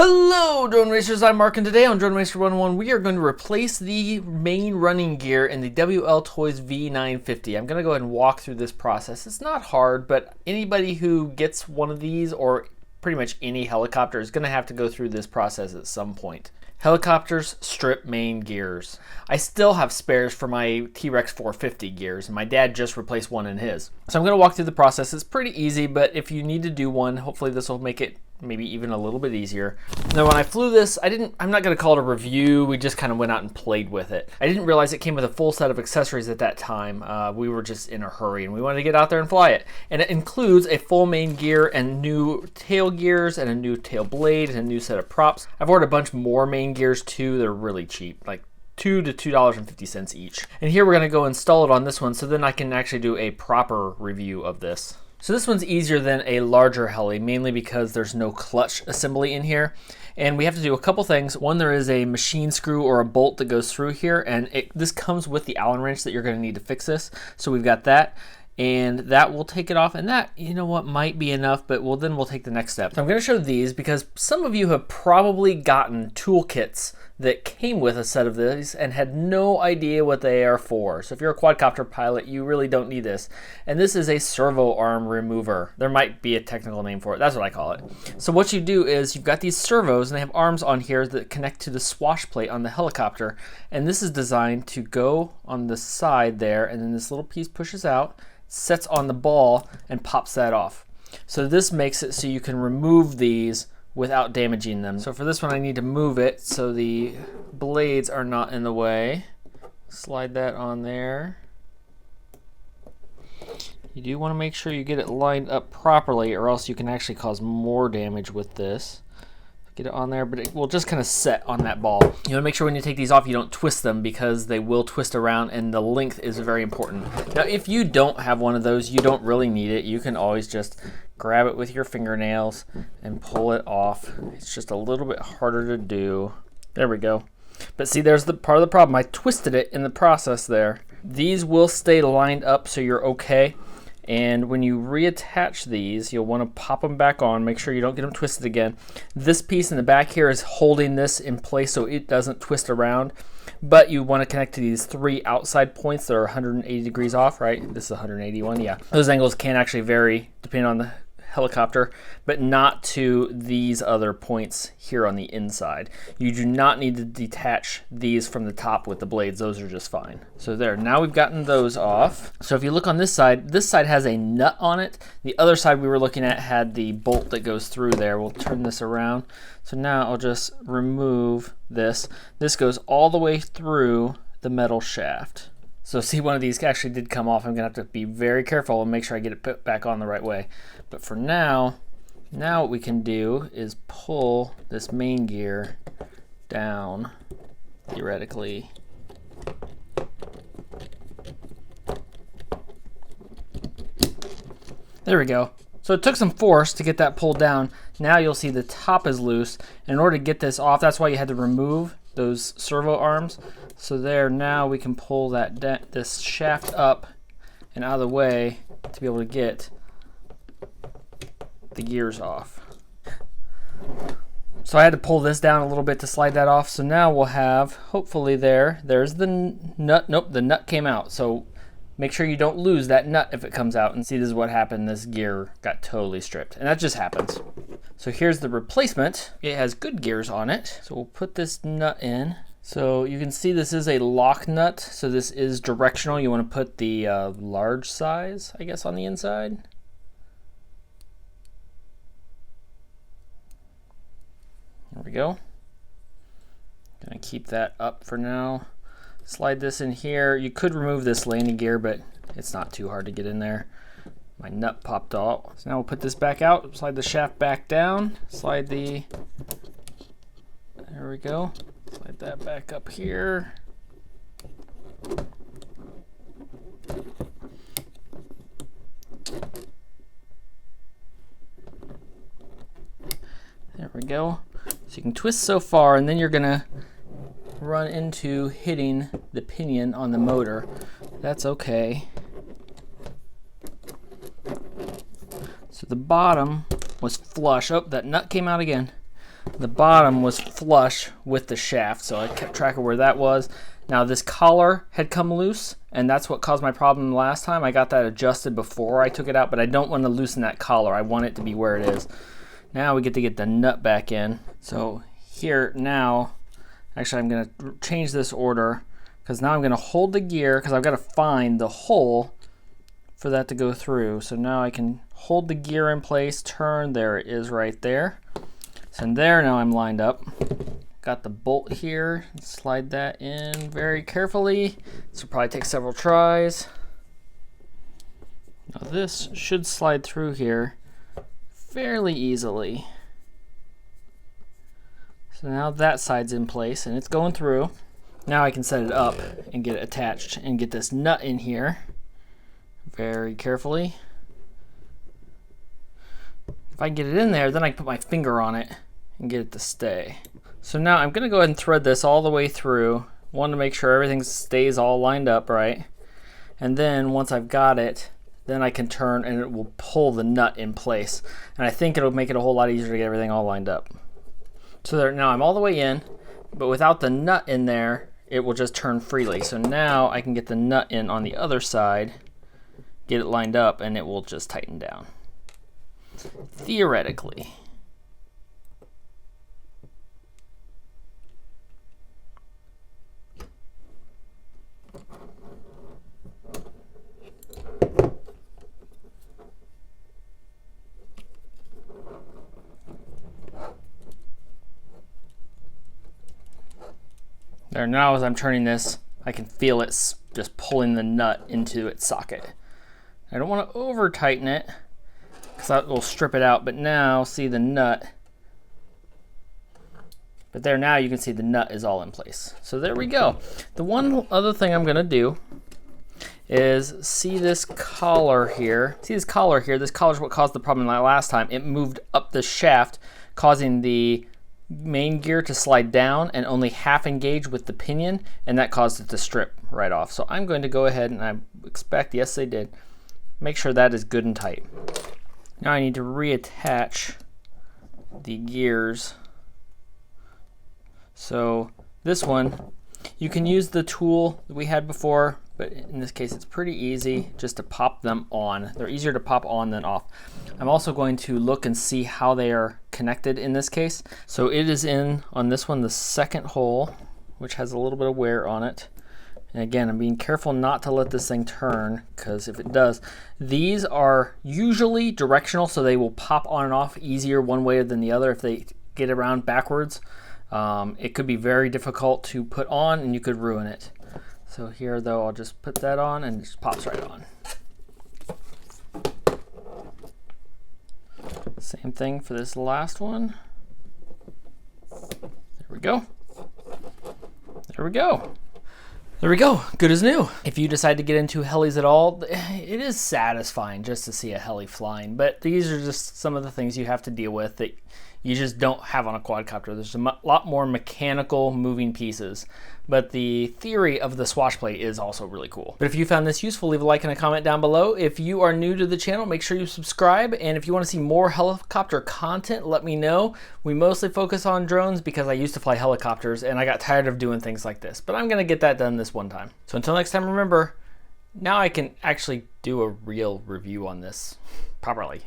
Hello Drone Racers, I'm Mark, and today on Drone Racer 101 we are going to replace the main running gear in the WLToys V950. I'm going to go ahead and walk through this process. It's not hard, but anybody who gets one of these, or pretty much any helicopter, is going to have to go through this process at some point. Helicopters strip main gears. I still have spares for my T-Rex 450 gears, and my dad just replaced one in his. So I'm going to walk through the process. It's pretty easy, but if you need to do one, hopefully this will make it maybe even a little bit easier. Now when I flew this, I'm not going to call it a review, we just kind of went out and played with it. I didn't realize it came with a full set of accessories at that time. We were just in a hurry and we wanted to get out there and fly it. And it includes a full main gear and new tail gears and a new tail blade and a new set of props. I've ordered a bunch more main gears too. They're really cheap, like $2 to $2.50 each. And here we're going to go install it on this one so then I can actually do a proper review of this. So this one's easier than a larger heli, mainly because there's no clutch assembly in here. And we have to do a couple things. One, there is a machine screw or a bolt that goes through here, and this comes with the Allen wrench that you're going to need to fix this. So we've got that, and that will take it off. And that, you know what, might be enough, but then we'll take the next step. So I'm going to show these because some of you have probably gotten toolkits that came with a set of these and had no idea what they are for. So if you're a quadcopter pilot, you really don't need this. And this is a servo arm remover. There might be a technical name for it. That's what I call it. So what you do is you've got these servos and they have arms on here that connect to the swash plate on the helicopter. And this is designed to go on the side there, and then this little piece pushes out, sets on the ball, and pops that off. So this makes it so you can remove these without damaging them. So for this one I need to move it so the blades are not in the way. Slide that on there. You do want to make sure you get it lined up properly, or else you can actually cause more damage with this. Get it on there, but it will just kind of set on that ball. You want to make sure when you take these off you don't twist them, because they will twist around, and the length is very important. Now if you don't have one of those, you don't really need it. You can always just grab it with your fingernails and pull it off. It's just a little bit harder to do. There we go. But see, there's the part of the problem. I twisted it in the process there. These will stay lined up so you're okay. And when you reattach these, you'll want to pop them back on. Make sure you don't get them twisted again. This piece in the back here is holding this in place so it doesn't twist around. But you want to connect to these three outside points that are 180 degrees off, right? This is 181, yeah. Those angles can actually vary depending on the helicopter, but not to these other points here on the inside. You do not need to detach these from the top with the blades. Those are just fine. So there, now we've gotten those off. So if you look on this side has a nut on it. The other side we were looking at had the bolt that goes through there. We'll turn this around. So now I'll just remove this. This goes all the way through the metal shaft. So see, one of these actually did come off. I'm gonna have to be very careful and make sure I get it put back on the right way. But for now what we can do is pull this main gear down, theoretically. There we go. So it took some force to get that pulled down. Now you'll see the top is loose. And in order to get this off, that's why you had to remove those servo arms. So there, now we can pull this shaft up and out of the way to be able to get the gears off. So I had to pull this down a little bit to slide that off. So now we'll have, hopefully there's the nut. Nope, the nut came out. So make sure you don't lose that nut if it comes out. And see, this is what happened. This gear got totally stripped, and that just happens. So here's the replacement. It has good gears on it. So we'll put this nut in. So you can see this is a lock nut. So this is directional. You want to put the large size, I guess, on the inside. There we go. Gonna keep that up for now. Slide this in here. You could remove this landing gear, but it's not too hard to get in there. My nut popped off. So now we'll put this back out, slide the shaft back down, there we go. Slide that back up here. There we go. So you can twist so far, and then you're gonna run into hitting the pinion on the motor. That's okay. So the bottom was flush. Oh, that nut came out again. the bottom was flush with the shaft, so I kept track of where that was. Now this collar had come loose, and that's what caused my problem last time. I got that adjusted before I took it out, but I don't want to loosen that collar. I want it to be where it is. Now we get to get the nut back in. So here now, actually I'm going to change this order, because now I'm going to hold the gear, because I've got to find the hole for that to go through. So now I can hold the gear in place, turn, there it is right there. So in there now I'm lined up. Got the bolt here, slide that in very carefully. This will probably take several tries. Now this should slide through here fairly easily. So now that side's in place and it's going through. Now I can set it up and get it attached and get this nut in here very carefully. If I can get it in there, then I can put my finger on it and get it to stay. So now I'm going to go ahead and thread this all the way through. Want to make sure everything stays all lined up right. And then once I've got it, then I can turn and it will pull the nut in place. And I think it'll make it a whole lot easier to get everything all lined up. So there, now I'm all the way in, but without the nut in there, it will just turn freely. So now I can get the nut in on the other side, get it lined up, and it will just tighten down. Theoretically. There, now as I'm turning this, I can feel it just pulling the nut into its socket. I don't want to over tighten it because that will strip it out, but now see the nut. But there, now you can see the nut is all in place. So there we go. The one other thing I'm going to do is see this collar here. See this collar here? This collar is what caused the problem last time. It moved up the shaft, causing the main gear to slide down and only half engage with the pinion, and that caused it to strip right off. So I'm going to go ahead and I expect, yes they did, make sure that is good and tight. Now I need to reattach the gears. So this one, you can use the tool that we had before, but in this case it's pretty easy just to pop them on. They're easier to pop on than off. I'm also going to look and see how they are connected in this case. So it is in, on this one, the second hole, which has a little bit of wear on it. And again, I'm being careful not to let this thing turn, because if it does, these are usually directional, so they will pop on and off easier one way than the other if they get around backwards. It could be very difficult to put on and you could ruin it. So here though, I'll just put that on and it just pops right on. Same thing for this last one. There we go. There we go. There we go, good as new. If you decide to get into helis at all, it is satisfying just to see a heli flying, but these are just some of the things you have to deal with that you just don't have on a quadcopter. There's a lot more mechanical moving pieces, but the theory of the swash plate is also really cool. But if you found this useful, leave a like and a comment down below. If you are new to the channel, make sure you subscribe, and if you want to see more helicopter content, let me know. We mostly focus on drones because I used to fly helicopters and I got tired of doing things like this, but I'm gonna get that done this one time. So until next time, remember, now I can actually do a real review on this properly.